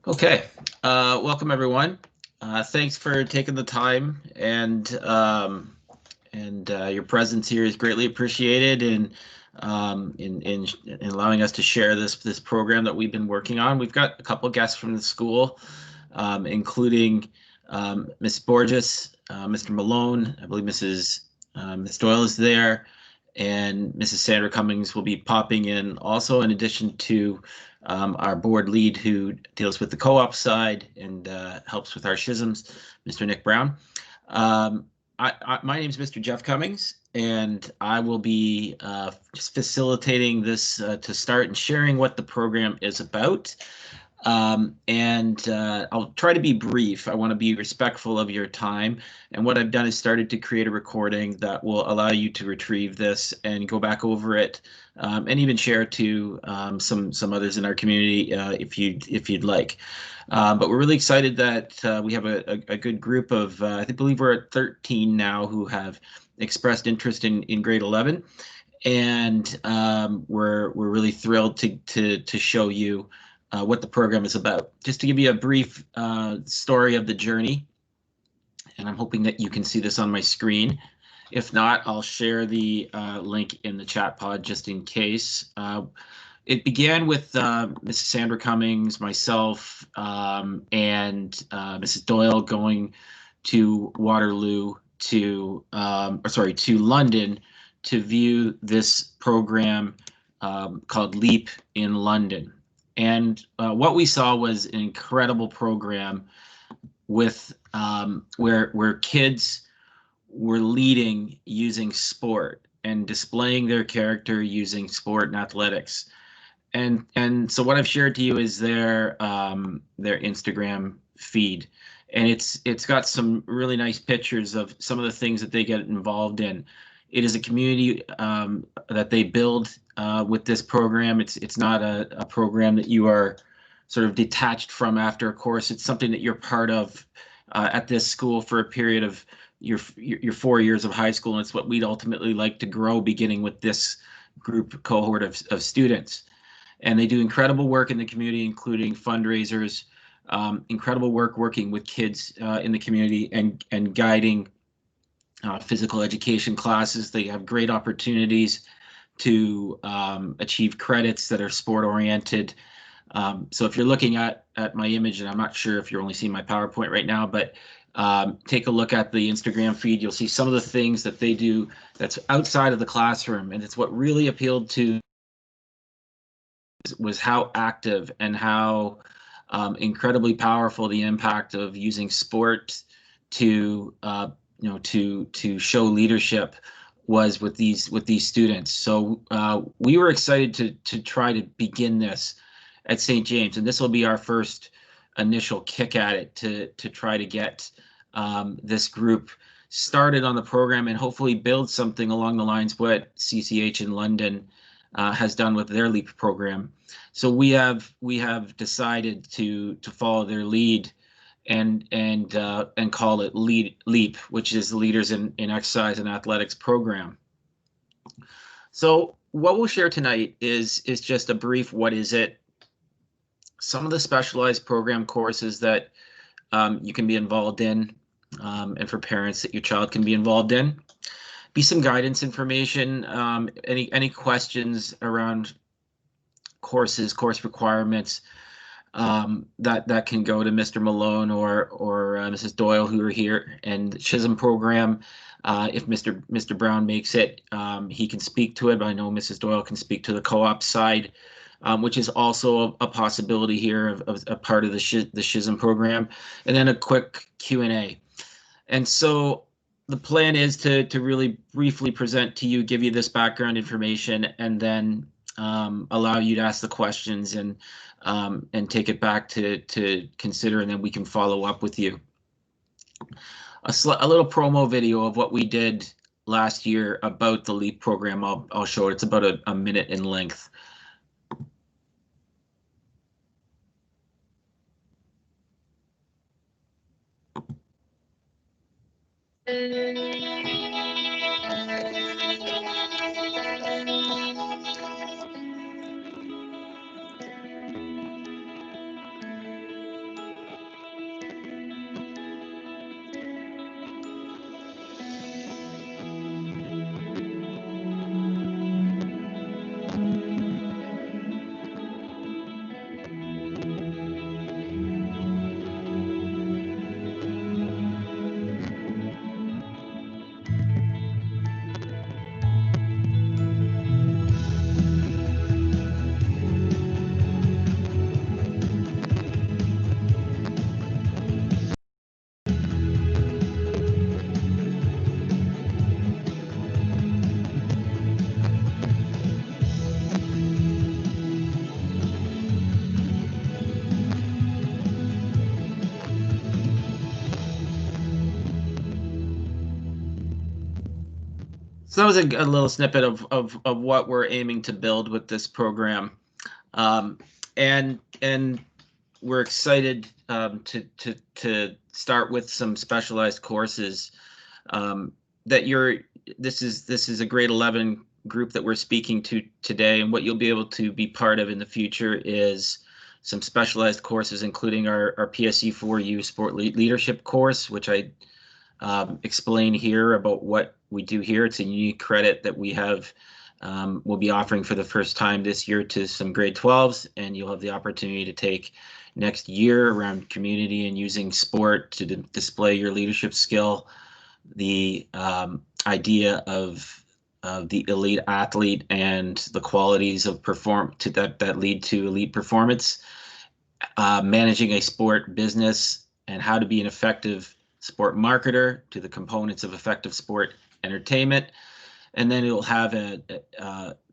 Okay, welcome everyone. Thanks for taking the time and your presence here is greatly appreciated in allowing us to share this program that we've been working on. We've got a couple guests from the school, including Ms. Borges, Mr. Malone, I believe Ms. Doyle is there, and Mrs. Sandra Cummings will be popping in also, in addition to our board lead who deals with the co-op side and helps with our schisms, Mr. Nick Brown. My name is Mr. Jeff Cummings, and I will be just facilitating this to start and sharing what the program is about. I'll try to be brief. I want to be respectful of your time. And what I've done is started to create a recording that will allow you to retrieve this and go back over it, and even share to some others in our community if you'd like. But we're really excited that we have a good group of I believe we're at 13 now who have expressed interest in grade 11, and we're really thrilled to show you what the program is about. Just to give you a brief story of the journey, and I'm hoping that you can see this on my screen. If not, I'll share the link in the chat pod just in case. It began with Mrs. Sandra Cummings, myself, and Mrs. Doyle going to Waterloo to London to view this program called LEAP in London. And what we saw was an incredible program with where kids were leading using sport and displaying their character using sport and athletics. And so what I've shared to you is their Instagram feed, and it's got some really nice pictures of some of the things that they get involved in. It is a community that they build with this program. It's not a program that you are sort of detached from after a course. It's something that you're part of at this school for a period of your 4 years of high school, and it's what we'd ultimately like to grow, beginning with this group cohort of students. And they do incredible work in the community, including fundraisers, incredible work working with kids in the community and guiding physical education classes. They have great opportunities to achieve credits that are sport oriented. So if you're looking at my image, and I'm not sure if you're only seeing my PowerPoint right now, but take a look at the Instagram feed. You'll see some of the things that they do that's outside of the classroom, and it's what really appealed to was how active and how incredibly powerful the impact of using sport to to show leadership was with these students. So we were excited to try to begin this at St. James, and this will be our first initial kick at it to try to get this group started on the program and hopefully build something along the lines what CCH in London has done with their LEAP program. So we have decided to follow their lead and call it LEAP, which is the Leaders in Exercise and Athletics program. So what we'll share tonight is just a brief what is it, some of the specialized program courses that you can be involved in, and for parents that your child can be involved in. Be some guidance information, any questions around courses, course requirements, that can go to Mr. Malone or Mrs. Doyle, who are here, and the Schism program. If Mr. Brown makes it, he can speak to it. But I know Mrs. Doyle can speak to the co-op side, which is also a possibility here of a part of the Schism program, and then a quick Q&A. And so the plan is to really briefly present to you, give you this background information, and then allow you to ask the questions and take it back to consider, and then we can follow up with you. A little promo video of what we did last year about the LEAP program. I'll show it. It's about a minute in length. So that was a little snippet of what we're aiming to build with this program. Um, and we're excited to start with some specialized courses that this is a grade 11 group that we're speaking to today, and what you'll be able to be part of in the future is some specialized courses, including our PSE4U Sport Leadership course, which I explain here about what we do here. It's a unique credit that we have. We'll be offering for the first time this year to some grade 12s, and you'll have the opportunity to take next year around community and using sport to display your leadership skill, the idea of the elite athlete and the qualities of that lead to elite performance, managing a sport business and how to be an effective sport marketer, to the components of effective sport entertainment. And then it'll have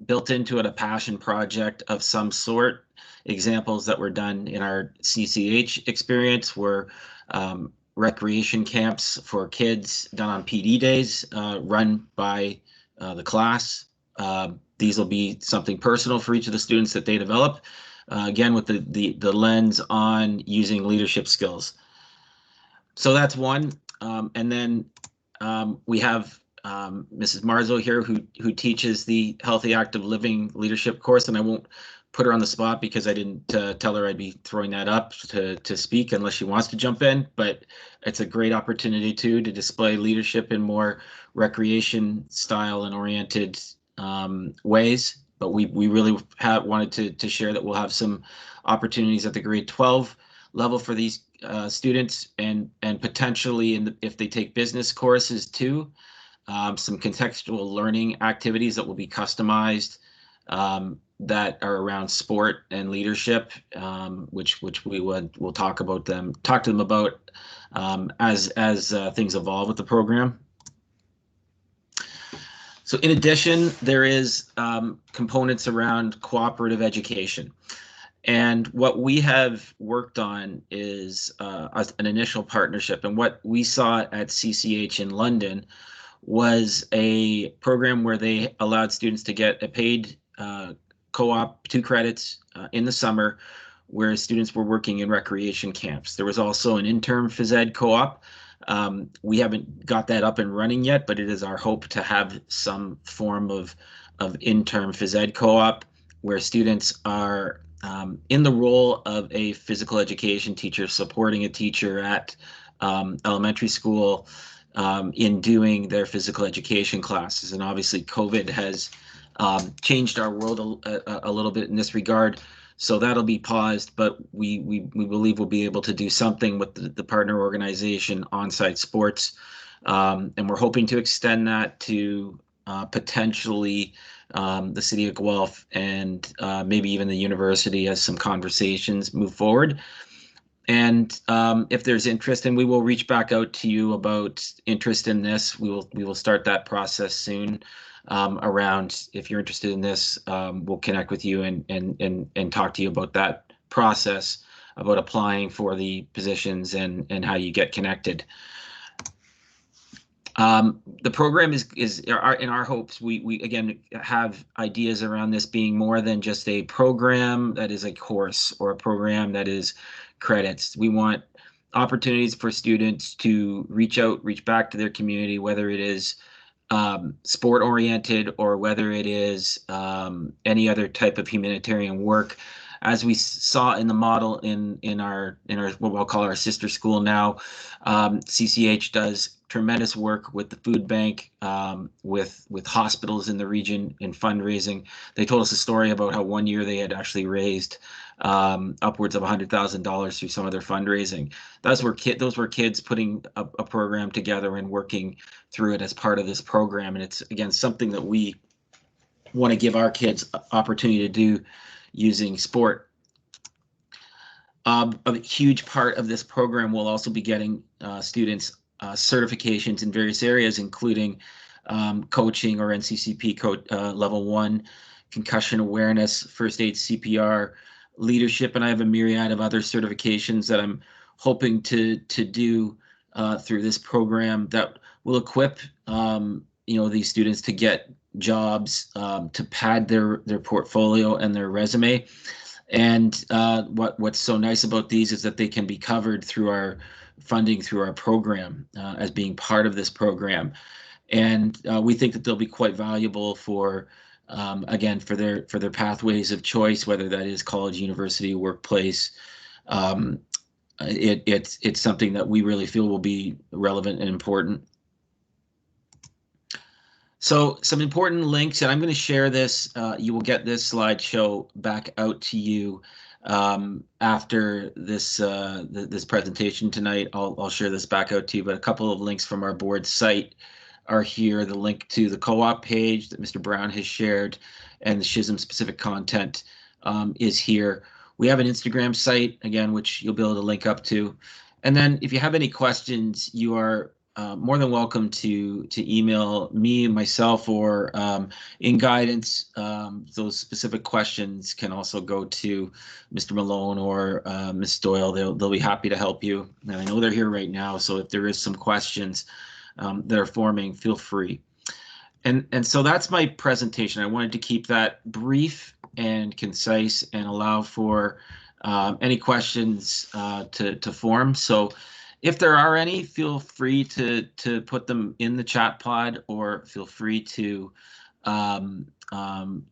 built into it a passion project of some sort. Examples that were done in our CCH experience were recreation camps for kids done on PD days, run by the class. These will be something personal for each of the students that they develop, again with the lens on using leadership skills. So that's one. And then we have Mrs. Marzo here, who teaches the Healthy Active Living Leadership course, and I won't put her on the spot because I didn't tell her I'd be throwing that up to speak unless she wants to jump in. But it's a great opportunity to display leadership in more recreation style and oriented ways. But we really wanted to share that we'll have some opportunities at the grade 12 level for these students, and potentially if they take business courses too, some contextual learning activities that will be customized that are around sport and leadership, which we'll talk to them about as things evolve with the program. So in addition, there is components around cooperative education. And what we have worked on is an initial partnership. And what we saw at CCH in London was a program where they allowed students to get a paid co-op 2 credits in the summer, where students were working in recreation camps. There was also an interim phys ed co-op. We haven't got that up and running yet, but it is our hope to have some form of interim phys ed co-op where students are in the role of a physical education teacher, supporting a teacher at elementary school in doing their physical education classes. And obviously COVID has changed our world a little bit in this regard. So that'll be paused, but we believe we'll be able to do something with the partner organization, On-Site Sports. And we're hoping to extend that to potentially the city of Guelph and maybe even the university as some conversations move forward. And if there's interest, and we will reach back out to you about interest in this, we will start that process soon. Around, if you're interested in this, we'll connect with you and talk to you about that process, about applying for the positions and how you get connected. The program is in our hopes. We again have ideas around this being more than just a program that is a course or a program that is credits. We want opportunities for students to reach back to their community, whether it is sport oriented or whether it is any other type of humanitarian work. As we saw in the model in our what we'll call our sister school now, CCH does tremendous work with the food bank, with hospitals in the region in fundraising. They told us a story about how one year they had actually raised upwards of $100,000 through some of their fundraising. Those were kids putting a program together and working through it as part of this program. And it's, again, something that we want to give our kids opportunity to do using sport. A huge part of this program will also be getting students certifications in various areas, including coaching or NCCP level 1, concussion awareness, first aid, CPR, leadership, and I have a myriad of other certifications that I'm hoping to do through this program that will equip these students to get jobs, to pad their portfolio and their resume. And what's so nice about these is that they can be covered through our funding through our program, as being part of this program. And we think that they'll be quite valuable for, again, for their pathways of choice, whether that is college, university, workplace. It's something that we really feel will be relevant and important. So some important links, and I'm going to share this. You will get this slideshow back out to you after this this presentation tonight. I'll share this back out to you, but a couple of links from our board site are here. The link to the co-op page that Mr. Brown has shared, and the SHSM specific content is here. We have an Instagram site, again, which you'll be able to link up to. And then if you have any questions, you are more than welcome to email me, myself, or in guidance. Those specific questions can also go to Mr. Malone or Ms. Doyle. They'll be happy to help you. And I know they're here right now, so if there is some questions that are forming, feel free. And so that's my presentation. I wanted to keep that brief and concise and allow for any questions to form. So if there are any, feel free to put them in the chat pod, or feel free to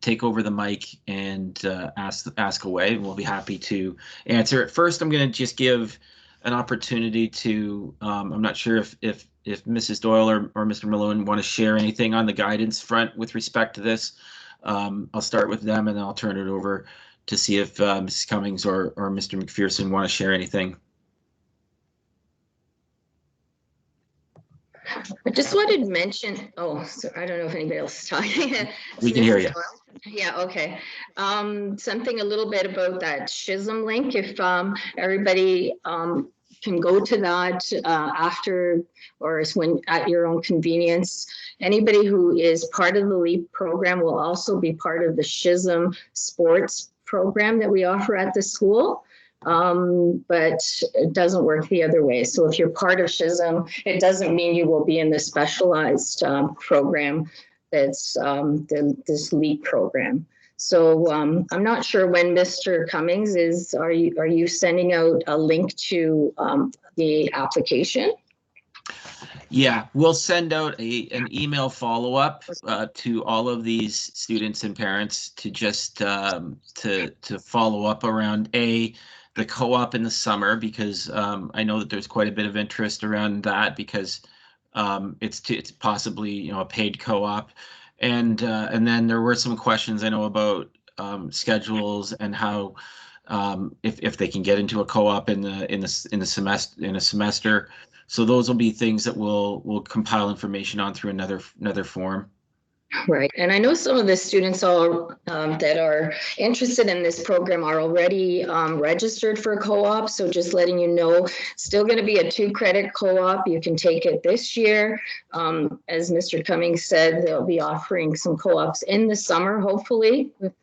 take over the mic and ask away, and we'll be happy to answer it. First, I'm going to just give an opportunity to, I'm not sure if Mrs. Doyle or Mr. Malone want to share anything on the guidance front with respect to this. I'll start with them, and then I'll turn it over to see if Mrs. Cummings or Mr. McPherson want to share anything. I just wanted to mention, so I don't know if anybody else is talking. We can hear you. Yeah, okay. Something a little bit about that SHSM link, if everybody can go to that after, or when at your own convenience. Anybody who is part of the LEAP program will also be part of the SHSM sports program that we offer at the school. But it doesn't work the other way. So if you're part of SHSM, it doesn't mean you will be in the specialized program that's this LEAP program. So I'm not sure when Mr. Cummings is, are you sending out a link to the application? Yeah, we'll send out an email follow-up to all of these students and parents to just to follow up around the co-op in the summer, because I know that there's quite a bit of interest around that, because it's possibly a paid co-op, and then there were some questions I know about schedules and how if they can get into a co-op in a semester. So those will be things that we'll compile information on through another form. Right, and I know some of the students that are interested in this program are already registered for co-op. So just letting you know, still going to be a 2-credit co-op. You can take it this year. As Mr. Cummings said, they'll be offering some co-ops in the summer, hopefully, with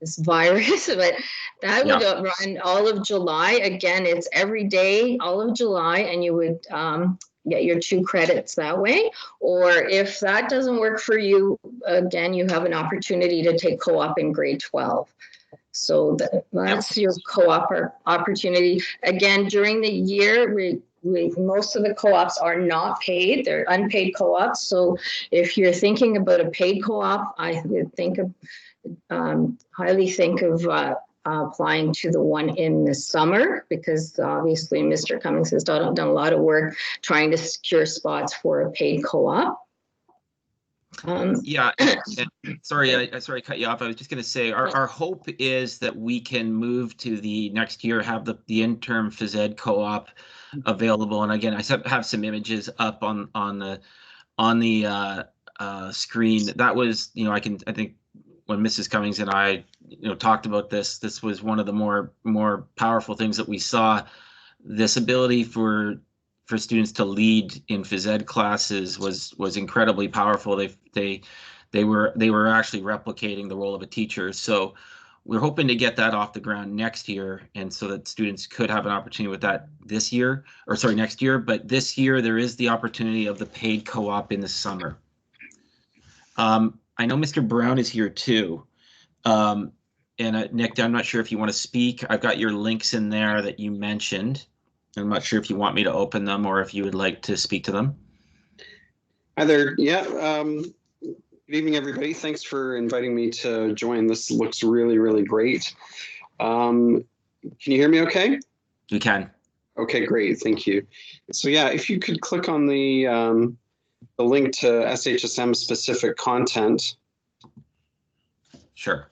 this virus, but that would run all of July. Again, it's every day, all of July, and you would get your 2 credits that way. Or if that doesn't work for you, again, you have an opportunity to take co-op in grade 12. So that's your co-op opportunity. Again, during the year, most of the co-ops are not paid. They're unpaid co-ops. So if you're thinking about a paid co-op, I would think of highly think of applying to the one in the summer, because obviously Mr. Cummings has done a lot of work trying to secure spots for a paid co-op. Yeah, sorry, I cut you off. I was just going to say our hope is that we can move to the next year, have the interim phys ed co-op available. And again, I have some images up on the screen. That was, I think when Mrs. Cummings and I, talked about this was one of the more powerful things that we saw. This ability for students to lead in phys ed classes was incredibly powerful. They were actually replicating the role of a teacher. So we're hoping to get that off the ground next year, and so that students could have an opportunity with that this year, or sorry, next year. But this year there is the opportunity of the paid co-op in the summer. I know Mr. Brown is here too. And Nick, I'm not sure if you want to speak. I've got your links in there that you mentioned. I'm not sure if you want me to open them or if you would like to speak to them. Hi there. Yeah. Good evening, everybody. Thanks for inviting me to join. This looks really, really great. Can you hear me okay? You can. Okay, great. Thank you. So yeah, if you could click on the link to SHSM specific content. Sure.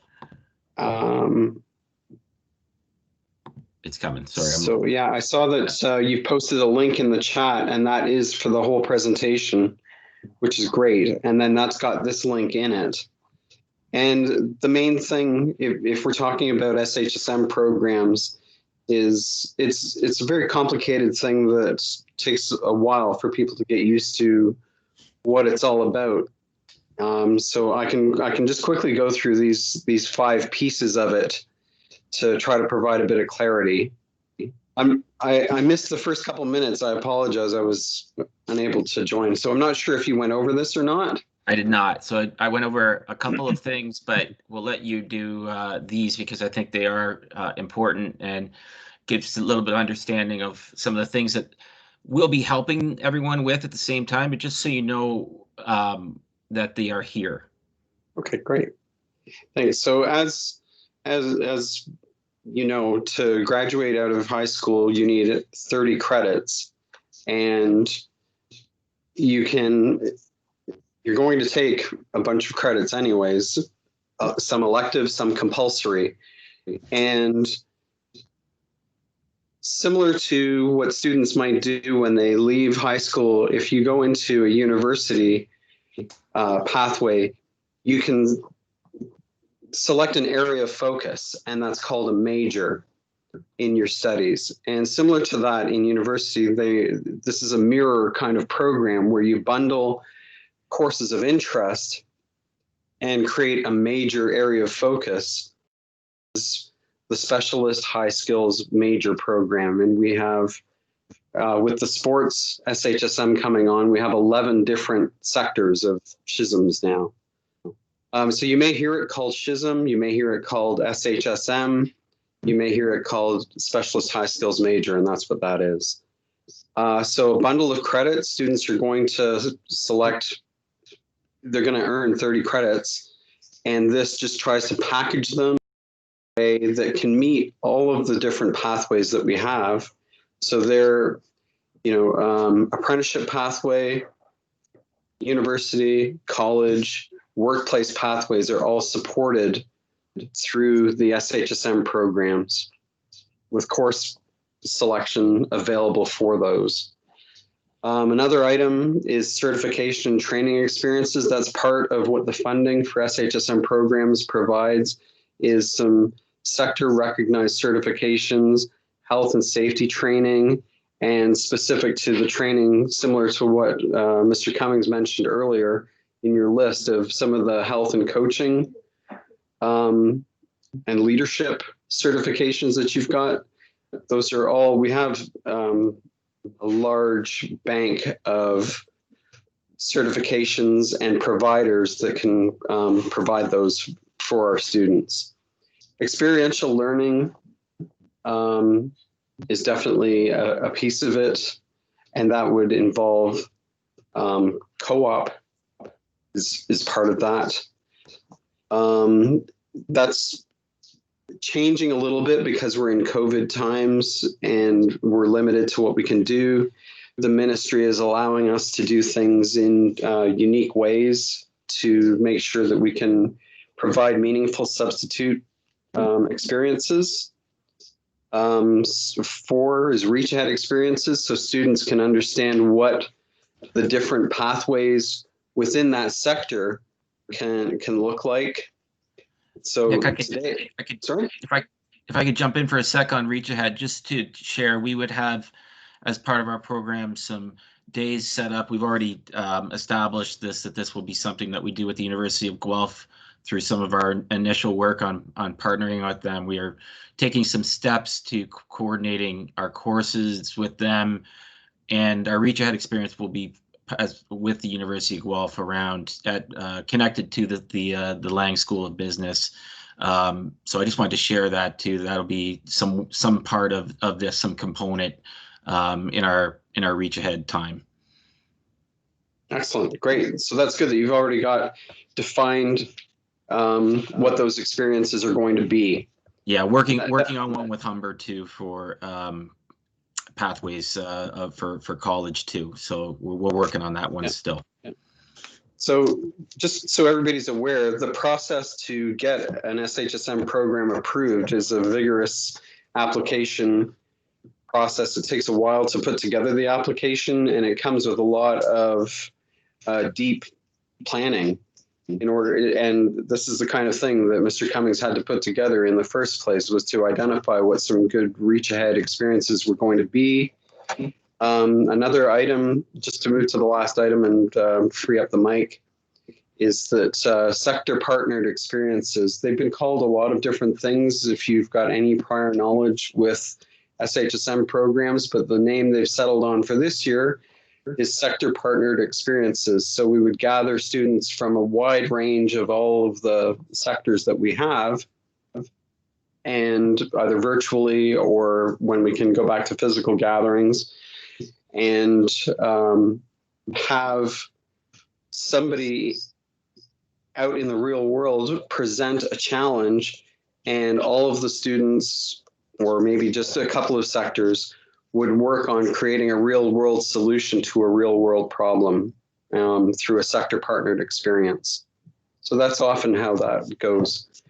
It's coming. Sorry. So yeah, I saw that you've posted a link in the chat, and that is for the whole presentation, which is great. And then that's got this link in it. And the main thing, if we're talking about SHSM programs, is it's a very complicated thing that takes a while for people to get used to what it's all about. So I can just quickly go through these 5 pieces of it to try to provide a bit of clarity. I missed the first couple minutes. I apologize. I was unable to join. So I'm not sure if you went over this or not. I did not. So I went over a couple of things, but we'll let you do these because I think they are important and gives a little bit of understanding of some of the things that we'll be helping everyone with at the same time, but just so you know that they are here. Okay, great. Thanks. So as you know, to graduate out of high school, you need 30 credits, and you're going to take a bunch of credits anyways, some elective, some compulsory. And similar to what students might do when they leave high school, if you go into a university pathway, you can select an area of focus, and that's called a major in your studies. And similar to that in university, this is a mirror kind of program where you bundle courses of interest and create a major area of focus. The specialist high skills major program. And we have, with the sports SHSM coming on, we have 11 different sectors of SHSMs now. So you may hear it called SHSM, you may hear it called SHSM, you may hear it called Specialist High Skills Major, and that's what that is. So a bundle of credits, students are going to select, they're going to earn 30 credits, and this just tries to package them in a way that can meet all of the different pathways that we have. So they're, apprenticeship pathway, university, college, workplace pathways are all supported through the SHSM programs with course selection available for those. Another item is certification and training experiences. That's part of what the funding for SHSM programs provides, is some sector recognized certifications, health and safety training, and specific to the training, similar to what Mr. Cummings mentioned earlier in your list of some of the health and coaching and leadership certifications that you've got. Those are all, we have a large bank of certifications and providers that can provide those for our students. Experiential learning is definitely a piece of it, and that would involve co-op is part of that. That's changing a little bit because we're in COVID times and we're limited to what we can do. The ministry is allowing us to do things in unique ways to make sure that we can provide meaningful substitute experiences. 4 is reach ahead experiences, so students can understand what the different pathways within that sector can look like. So Nick, sorry? If I could jump in for a sec on Reach Ahead, just to share, we would have, as part of our program, some days set up. We've already established that this will be something that we do with the University of Guelph through some of our initial work on partnering with them. We are taking some steps to coordinating our courses with them, and our Reach Ahead experience will be with the University of Guelph around connected to the Lang School of Business. So I just wanted to share that too. That'll be some part of this, some component in our Reach Ahead time. Excellent, great. So that's good that you've already got defined what those experiences are going to be. Yeah, working on one with Humber too for pathways for college too. So we're working on that one still. So just so everybody's aware, the process to get an SHSM program approved is a vigorous application process. It takes a while to put together the application, and it comes with a lot of deep planning in order. And this is the kind of thing that Mr. Cummings had to put together in the first place, was to identify what some good Reach Ahead experiences were going to be. Another item, just to move to the last item and free up the mic, is that sector partnered experiences. They've been called a lot of different things if you've got any prior knowledge with SHSM programs, but the name they've settled on for this year is sector partnered experiences. So we would gather students from a wide range of all of the sectors that we have, and either virtually or when we can go back to physical gatherings, and have somebody out in the real world present a challenge, and all of the students, or maybe just a couple of sectors, would work on creating a real world solution to a real world problem through a sector partnered experience. So that's often how that goes.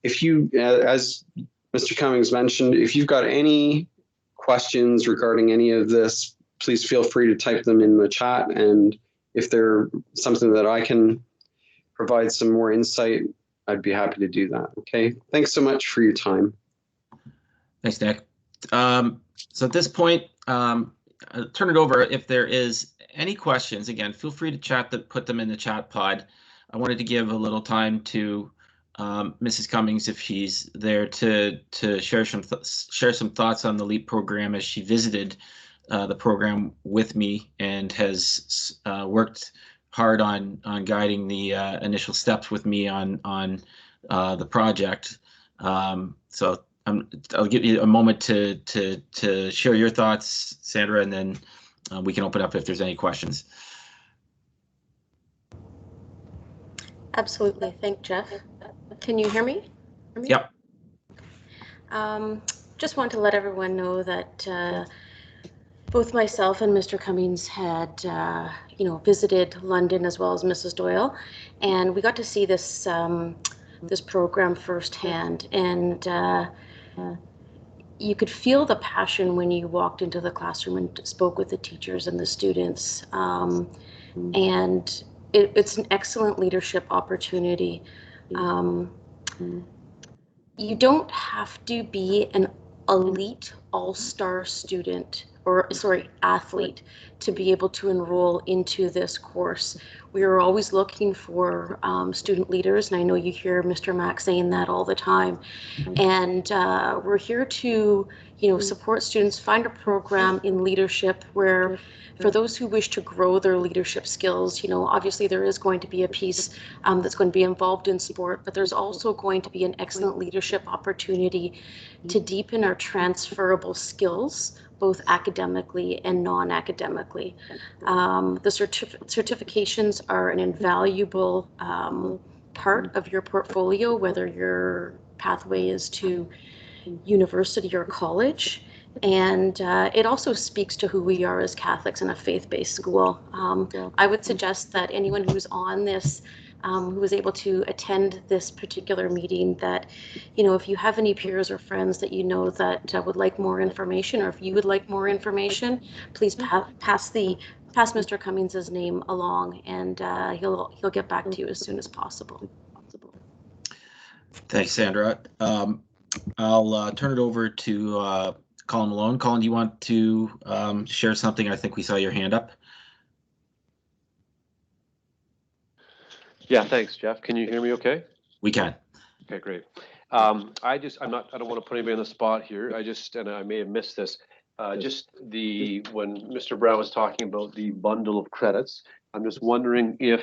If you, as Mr. Cummings mentioned, if you've got any questions regarding any of this, please feel free to type them in the chat. And if they're something that I can provide some more insight, I'd be happy to do that. Okay, thanks so much for your time. Thanks, Nick. So at this point, I'll turn it over. If there is any questions, again, feel free to put them in the chat pod. I wanted to give a little time to Mrs. Cummings, if she's there, to share some thoughts on the LEAP program, as she visited the program with me and has worked hard on guiding the initial steps with me on the project. So I'll give you a moment to share your thoughts, Sandra, and then we can open up if there's any questions. Absolutely. Thank Jeff. Can you hear me? Yep. Just want to let everyone know that both myself and Mr. Cummings had, visited London, as well as Mrs. Doyle, and we got to see this this program firsthand, and you could feel the passion when you walked into the classroom and spoke with the teachers and the students, and it's an excellent leadership opportunity. You don't have to be an elite all-star student, or sorry, athlete, to be able to enroll into this course. We are always looking for student leaders, and I know you hear Mr. Mack saying that all the time. And we're here to, support students, find a program in leadership where, for those who wish to grow their leadership skills, obviously there is going to be a piece that's going to be involved in sport, but there's also going to be an excellent leadership opportunity to deepen our transferable skills, both academically and non-academically. The certifications are an invaluable part of your portfolio, whether your pathway is to university or college. And it also speaks to who we are as Catholics in a faith-based school. I would suggest that anyone who's on this, who was able to attend this particular meeting, that, if you have any peers or friends that that would like more information, or if you would like more information, please pass Mr. Cummings's name along, and he'll get back to you as soon as possible. Thanks, Sandra. I'll turn it over to Colin Malone. Colin, do you want to share something? I think we saw your hand up. Yeah, thanks, Jeff. Can you hear me okay? We can. Okay, great. I don't want to put anybody on the spot here. And I may have missed this. When Mr. Brown was talking about the bundle of credits, I'm just wondering if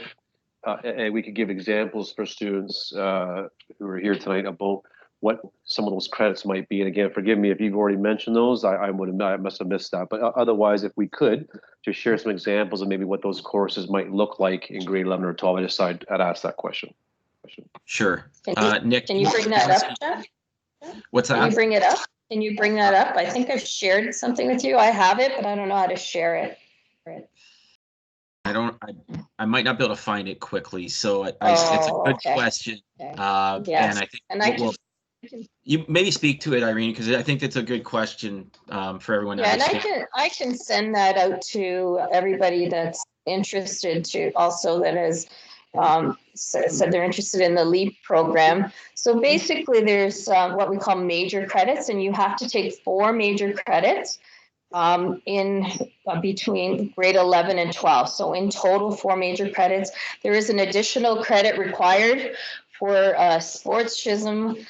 and we could give examples for students who are here tonight about what some of those credits might be. And again, forgive me if you've already mentioned those. I must have missed that. But otherwise, if we could just share some examples of maybe what those courses might look like in grade 11 or 12, I'd ask that question. Sure. Nick, Can you bring that up, Jeff? What's that? Can you bring it up? Can you bring that up? I think I've shared something with you. I have it, but I don't know how to share it. I might not be able to find it quickly, so it's a good question. Okay. And I think you maybe speak to it, Irene, because I think it's a good question for everyone to understand. And I can send that out to everybody that's interested to also that has said they're interested in the LEAP program. So basically there's what we call major credits, and you have to take 4 major credits in between grade 11 and 12. So in total, 4 major credits. There is an additional credit required for sports SHISM.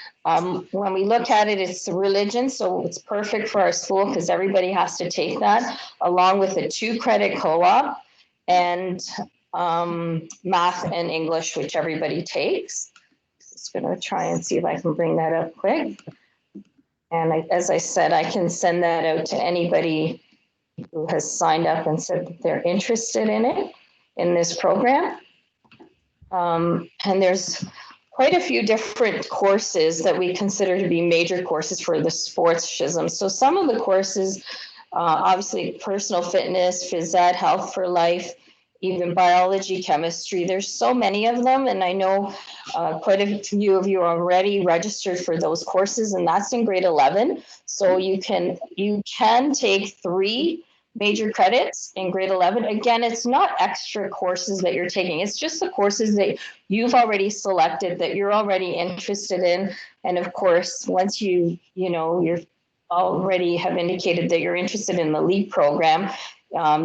When we look at it, it's religion, so it's perfect for our school because everybody has to take that, along with a 2-credit co-op and math and English, which everybody takes. Just gonna try and see if I can bring that up quick. And as I said, I can send that out to anybody who has signed up and said that they're interested in it, in this program. And there's quite a few different courses that we consider to be major courses for the sports SHISM. So some of the courses, obviously personal fitness, phys ed, health for life, even biology, chemistry. There's so many of them, and I know quite a few of you are already registered for those courses, and that's in grade 11. So you can take 3 major credits in grade 11. Again, it's not extra courses that you're taking. It's just the courses that you've already selected, that you're already interested in. And of course, once you're already have indicated that you're interested in the LEAP program,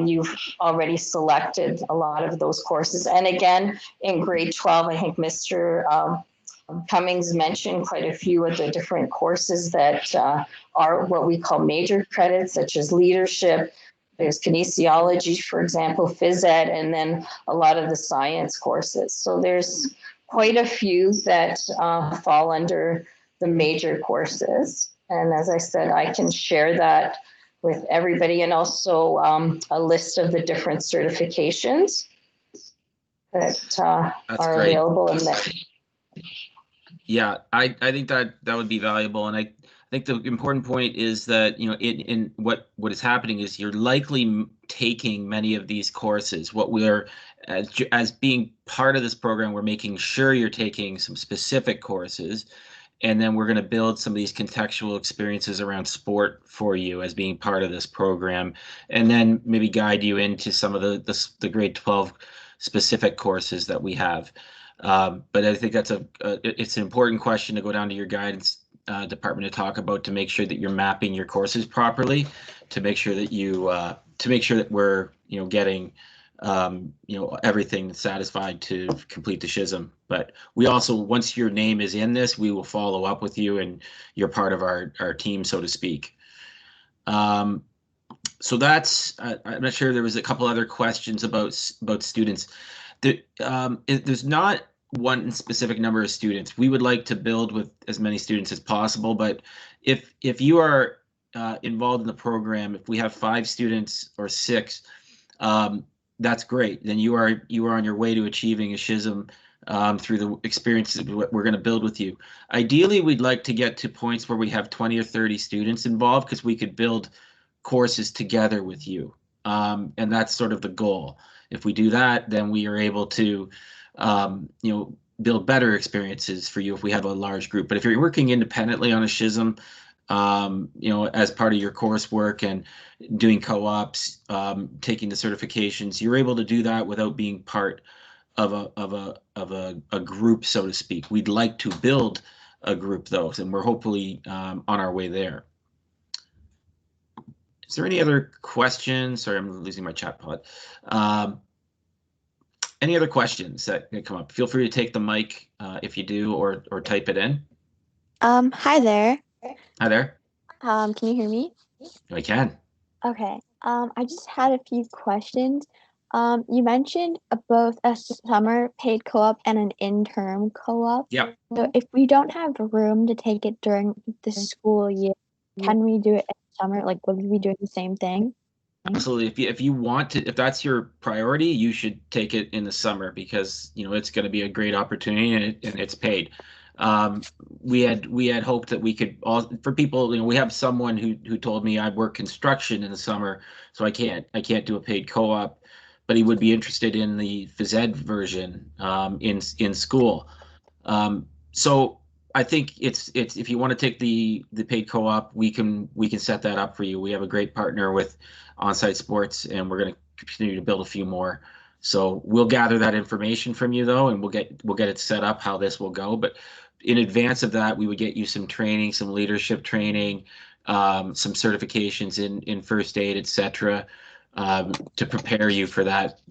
you've already selected a lot of those courses. And again, in grade 12, I think Mr. Cummings mentioned quite a few of the different courses that are what we call major credits, such as leadership. There's kinesiology, for example, phys ed, and then a lot of the science courses. So there's quite a few that fall under the major courses. And as I said, I can share that with everybody, and also a list of the different certifications that are available in there. Yeah, I think that would be valuable, and I think the important point is that in what is happening is you're likely taking many of these courses. What we're as being part of this program, we're making sure you're taking some specific courses. And then we're going to build some of these contextual experiences around sport for you as being part of this program, and then maybe guide you into some of the grade 12 specific courses that we have. But I think that's it's an important question to go down to your guidance department to talk about, to make sure that you're mapping your courses properly, to make sure that we're getting everything satisfied to complete the SHISM. But we also, once your name is in this, we will follow up with you, and you're part of our team, so to speak. So that's, I'm not sure, there was a couple other questions about students. There's not one specific number of students. We would like to build with as many students as possible, but if you are involved in the program, if we have 5 students or 6, that's great. Then you are on your way to achieving a SHISM through the experiences we're going to build with you. Ideally, we'd like to get to points where we have 20 or 30 students involved, because we could build courses together with you. And that's sort of the goal. If we do that, then we are able to build better experiences for you if we have a large group. But if you're working independently on a SHISM, as part of your coursework and doing co-ops, taking the certifications, you're able to do that without being part of a group, so to speak. We'd like to build a group, though, and we're hopefully on our way there. Is there any other questions? Sorry, I'm losing my chat pod. Any other questions that come up? Feel free to take the mic if you do, or type it in. Hi there. Hi there. Can you hear me? I can. Okay. I just had a few questions. You mentioned both a summer paid co-op and an interim co-op. Yep. So if we don't have room to take it during the school year, can we do it in summer? Like, would we be doing the same thing? Absolutely. If you want to, if that's your priority, you should take it in the summer because it's going to be a great opportunity and it's paid. We had hoped that we could all for people. We have someone who told me I work construction in the summer, so I can't do a paid co-op, but he would be interested in the phys ed version in school. So I think it's if you want to take the paid co-op, we can set that up for you. We have a great partner with Onsite Sports, and we're going to continue to build a few more. So we'll gather that information from you though, and we'll get it set up how this will go. But in advance of that, we would get you some training, some leadership training, some certifications in first aid, etc., to prepare you for that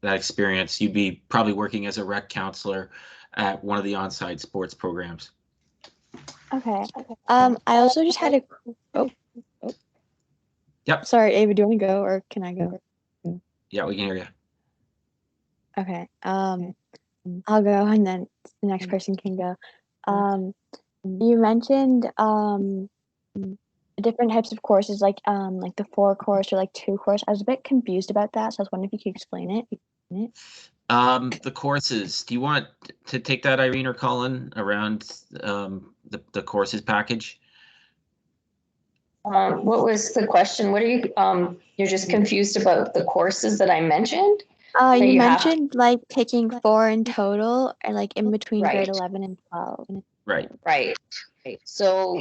experience. You'd be probably working as a rec counselor at one of the Onsite Sports programs. Okay. I also just had a. Yep. Sorry, Ava, do you want to go or can I go? Yeah, we can hear you. Okay. I'll go and then the next person can go. You mentioned different types of courses like the 4 course or like 2 course. I was a bit confused about that, so I was wondering if you could explain it. The courses. Do you want to take that, Irene or Colin, around the courses package? What was the question? What are you, you're just confused about the courses that I mentioned? You mentioned like taking 4 in total and like in between grade 11 and 12. Right. Right. So,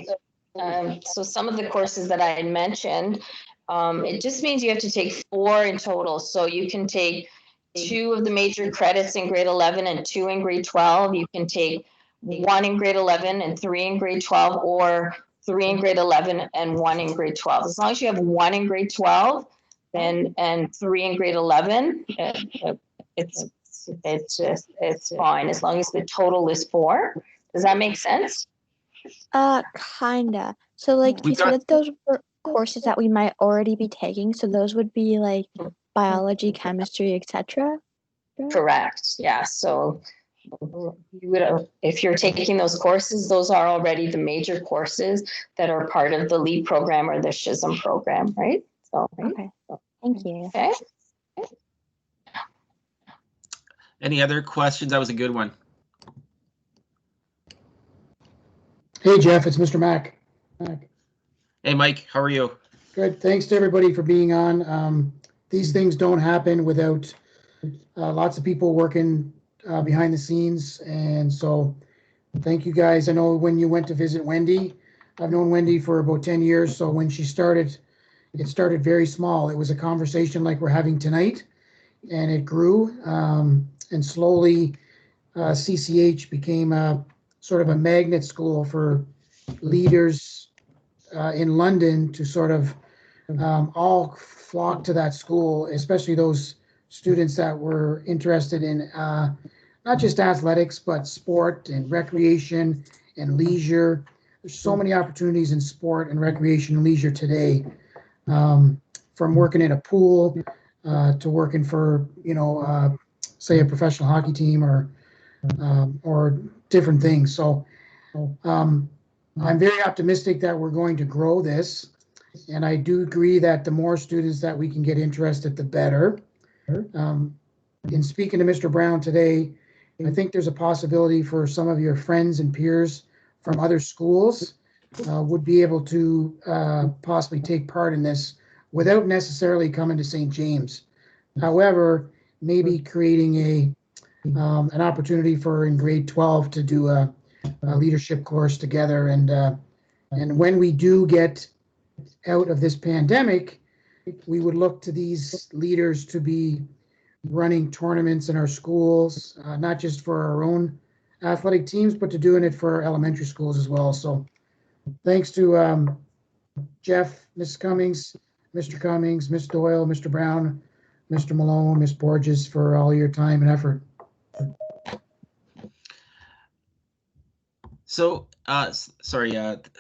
so some of the courses that I had mentioned, it just means you have to take 4 in total. So you can take 2 of the major credits in grade 11 and 2 in grade 12. You can take 1 in grade 11 and 3 in grade 12, or 3 in grade 11 and 1 in grade 12. As long as you have 1 in grade 12 and 3 in grade 11, it's fine as long as the total is 4. Does that make sense? Kinda. So like you said that those were courses that we might already be taking, so those would be like biology, chemistry, etc. Correct. Yeah. So you would, if you're taking those courses, those are already the major courses that are part of the LEAD program or the SHISM program, right? So okay. Thank you. Okay. Any other questions? That was a good one. Hey, Jeff, it's Mr. Mack. Hey, Mike, how are you? Good. Thanks to everybody for being on. These things don't happen without lots of people working behind the scenes. And so thank you guys. I know when you went to visit Wendy, I've known Wendy for about 10 years. So when she started, it started very small. It was a conversation like we're having tonight, and it grew. And slowly CCH became a sort of a magnet school for leaders in London to sort of all flock to that school, especially those students that were interested in not just athletics, but sport and recreation and leisure. There's so many opportunities in sport and recreation and leisure today, from working in a pool to working for, say a professional hockey team or different things. So I'm very optimistic that we're going to grow this. And I do agree that the more students that we can get interested, the better. In speaking to Mr. Brown today, I think there's a possibility for some of your friends and peers from other schools would be able to possibly take part in this without necessarily coming to St. James. However, maybe creating an opportunity for in grade 12 to do a leadership course together. And when we do get out of this pandemic, we would look to these leaders to be running tournaments in our schools, not just for our own athletic teams, but to doing it for elementary schools as well. So thanks to Jeff, Ms. Cummings, Mr. Cummings, Ms. Doyle, Mr. Brown, Mr. Malone, Ms. Borges, for all your time and effort. So, sorry,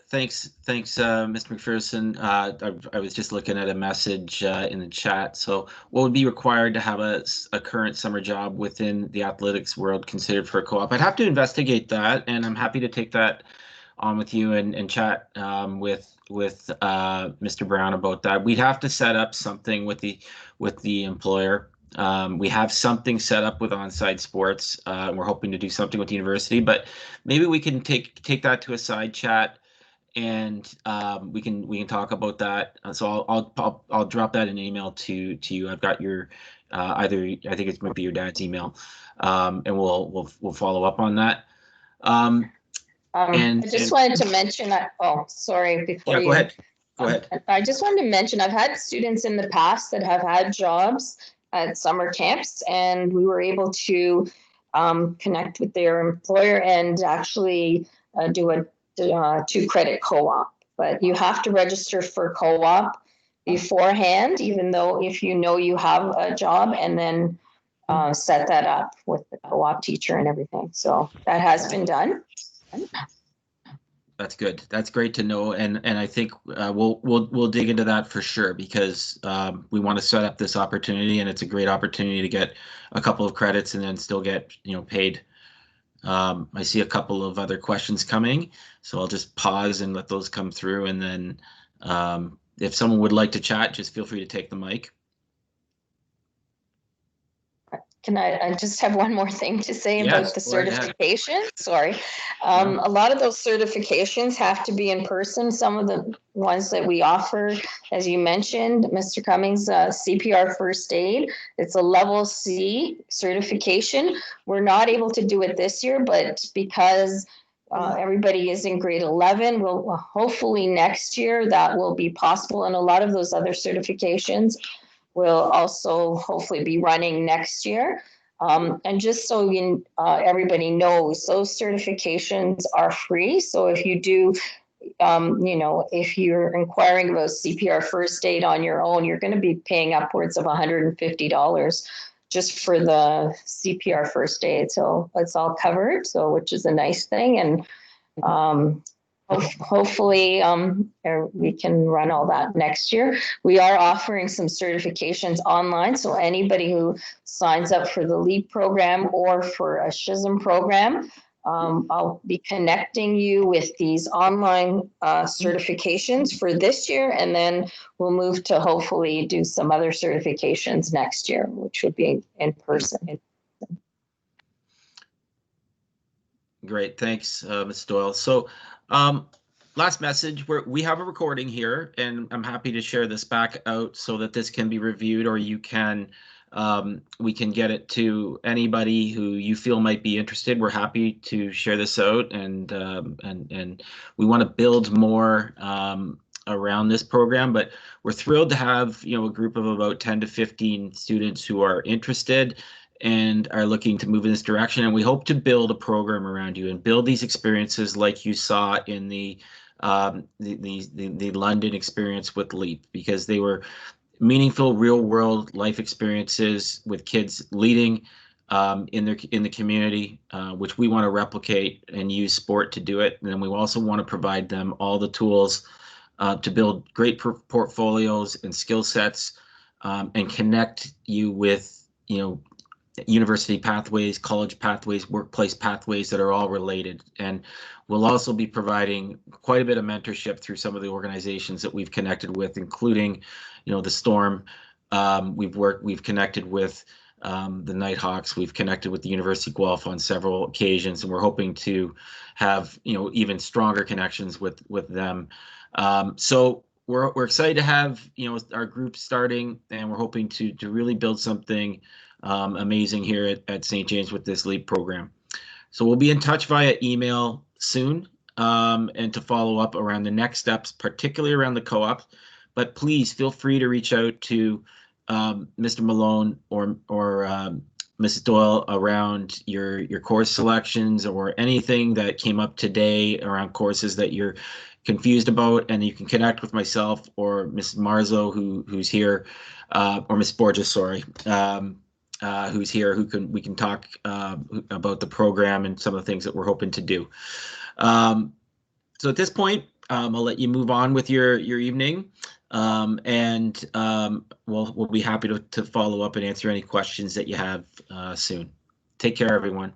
thanks, Mr. McPherson. I was just looking at a message in the chat. So what would be required to have a current summer job within the athletics world considered for a co-op? I'd have to investigate that, and I'm happy to take that on with you and chat with Mr. Brown about that. We'd have to set up something with the employer. We have something set up with Onside Sports. We're hoping to do something with the university, but maybe we can take that to a side chat, and we can talk about that. So I'll drop that in an email to you. I've got your either, I think it might be your dad's email, and we'll follow up on that. I just wanted to mention, oh, sorry, before yeah, go ahead. Go ahead. I just wanted to mention, I've had students in the past that have had jobs at summer camps, and we were able to connect with their employer and actually do a 2-credit co-op. But you have to register for co-op beforehand, even though if you know you have a job, and then set that up with the co-op teacher and everything. So that has been done. That's good. That's great to know, and I think we'll dig into that for sure, because we want to set up this opportunity, and it's a great opportunity to get a couple of credits and then still get paid. I see a couple of other questions coming, so I'll just pause and let those come through, and then if someone would like to chat, just feel free to take the mic. Can I just have one more thing to say about the certification? Sorry. A lot of those certifications have to be in person. Some of the ones that we offer, as you mentioned, Mr. Cummings, CPR first aid, it's a level C certification. We're not able to do it this year, but because everybody is in grade 11, we'll hopefully next year that will be possible. And a lot of those other certifications will also hopefully be running next year. And just so everybody knows, those certifications are free. So if you do, if you're inquiring about CPR first aid on your own, you're going to be paying upwards of $150 just for the CPR first aid. So it's all covered, so which is a nice thing. And hopefully we can run all that next year. We are offering some certifications online, so anybody who signs up for the LEAP program or for a SHISM program, I'll be connecting you with these online certifications for this year, and then we'll move to hopefully do some other certifications next year, which would be in person. Great, thanks, Ms. Doyle. So last message, we have a recording here, and I'm happy to share this back out so that this can be reviewed, or you can we can get it to anybody who you feel might be interested. We're happy to share this out, and we want to build more around this program, but we're thrilled to have a group of about 10 to 15 students who are interested and are looking to move in this direction. And we hope to build a program around you and build these experiences like you saw in the London experience with LEAP, because they were meaningful real world life experiences with kids leading in the community, which we want to replicate and use sport to do it. And then we also want to provide them all the tools to build great portfolios and skill sets, and connect you with university pathways, college pathways, workplace pathways that are all related. And we'll also be providing quite a bit of mentorship through some of the organizations that we've connected with, including the Storm. We've connected with the Nighthawks. We've connected with the University of Guelph on several occasions, and we're hoping to have even stronger connections with them. So we're excited to have our group starting, and we're hoping to really build something amazing here at St. James with this LEAP program. So we'll be in touch via email soon, and to follow up around the next steps, particularly around the co-op. But please feel free to reach out to Mr. Malone or Ms. Doyle, around your course selections or anything that came up today around courses that you're confused about, and you can connect with myself or Ms. Marzo, who's here, or Ms. Borges, sorry, who's here, we can talk about the program and some of the things that we're hoping to do. So at this point, I'll let you move on with your evening, and we'll be happy to follow up and answer any questions that you have soon. Take care, everyone.